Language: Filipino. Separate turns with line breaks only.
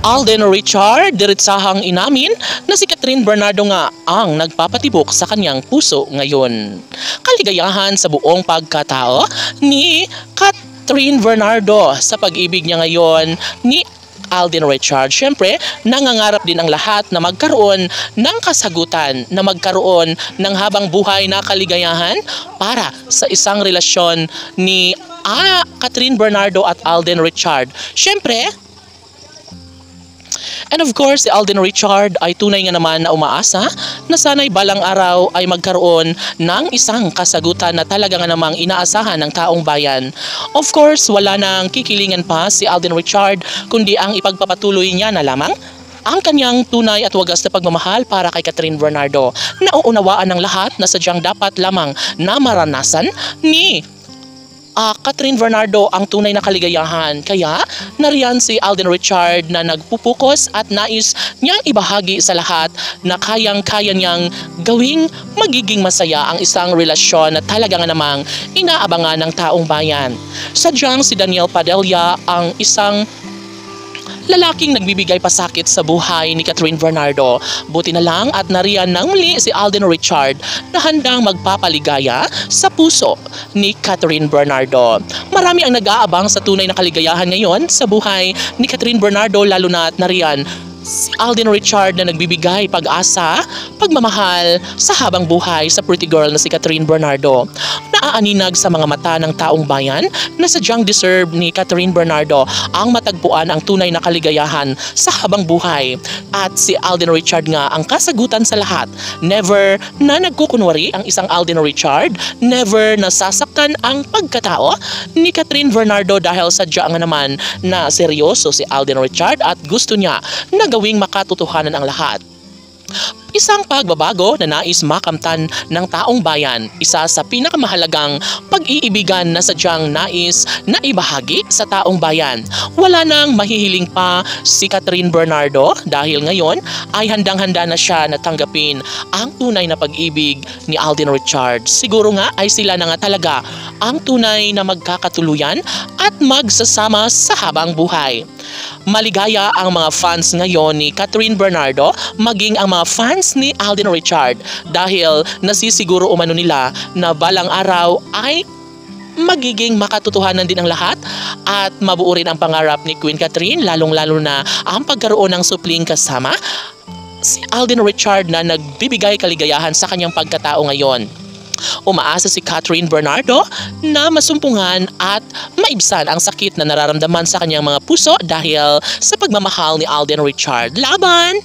Alden Richard diritsahang inamin na si Catherine Bernardo nga ang nagpapatibok sa kanyang puso ngayon. Kaligayahan sa buong pagkatao ni Catherine Bernardo sa pag-ibig niya ngayon ni Alden Richard. Siyempre, nangangarap din ang lahat na magkaroon ng kasagutan, na magkaroon ng habang buhay na kaligayahan para sa isang relasyon ni Catherine Bernardo at Alden Richard. Siyempre, and of course, si Alden Richard ay tunay nga naman na umaasa na sana'y balang araw ay magkaroon ng isang kasagutan na talaga nga namang inaasahan ng taong bayan. Of course, wala nang kikilingan pa si Alden Richard kundi ang ipagpapatuloy niya na lamang ang kanyang tunay at wagas na pagmamahal para kay Catherine Bernardo. Nauunawaan ng lahat na sadyang dapat lamang na maranasan ni Catherine Bernardo ang tunay na kaligayahan. Kaya nariyan si Alden Richard na nagpupukos at nais niyang ibahagi sa lahat na kayang-kaya niyang gawing magiging masaya ang isang relasyon na talaga nga namang inaabangan ng taong bayan. Sadyang si Daniel Padilla ang isang lalaking nagbibigay pasakit sa buhay ni Catherine Bernardo. Buti na lang at nariyan nang muli si Alden Richard na handang magpapaligaya sa puso ni Catherine Bernardo. Marami ang nag-aabang sa tunay na kaligayahan ngayon sa buhay ni Catherine Bernardo, lalo na at nariyan si Alden Richard na nagbibigay pag-asa, pagmamahal sa habang buhay sa pretty girl na si Catherine Bernardo. Naaaninag sa mga mata ng taong bayan na sadyang deserve ni Catherine Bernardo ang matagpuan ang tunay na kaligayahan sa habang buhay. At si Alden Richard nga ang kasagutan sa lahat. Never na nagkukunwari ang isang Alden Richard, never nasasaktan ang pagkatao ni Catherine Bernardo dahil sadya nga naman na seryoso si Alden Richard at gusto niya na gawing makatotohanan ang lahat. Isang pagbabago na nais makamtan ng taong bayan, isa sa pinakamahalagang pag-iibigan na sadyang nais na ibahagi sa taong bayan. Wala nang mahihiling pa si Catherine Bernardo dahil ngayon ay handang-handa na siya na tanggapin ang tunay na pag-ibig ni Alden Richard. Siguro nga ay sila na nga talaga ang tunay na magkakatuluyan at magsasama sa habang buhay. Maligaya ang mga fans ngayon ni Catherine Bernardo, maging ang mga fans ni Alden Richard, dahil nasisiguro umano nila na balang araw ay magiging makatotohanan din ang lahat at mabuo rin ang pangarap ni Queen Catherine, lalong-lalo na ang pagkaroon ng supling kasama si Alden Richard na nagbibigay kaligayahan sa kanyang pagkatao ngayon. Umaasa si Catherine Bernardo na masumpungan at maibsan ang sakit na nararamdaman sa kanyang mga puso dahil sa pagmamahal ni Alden Richard. Laban!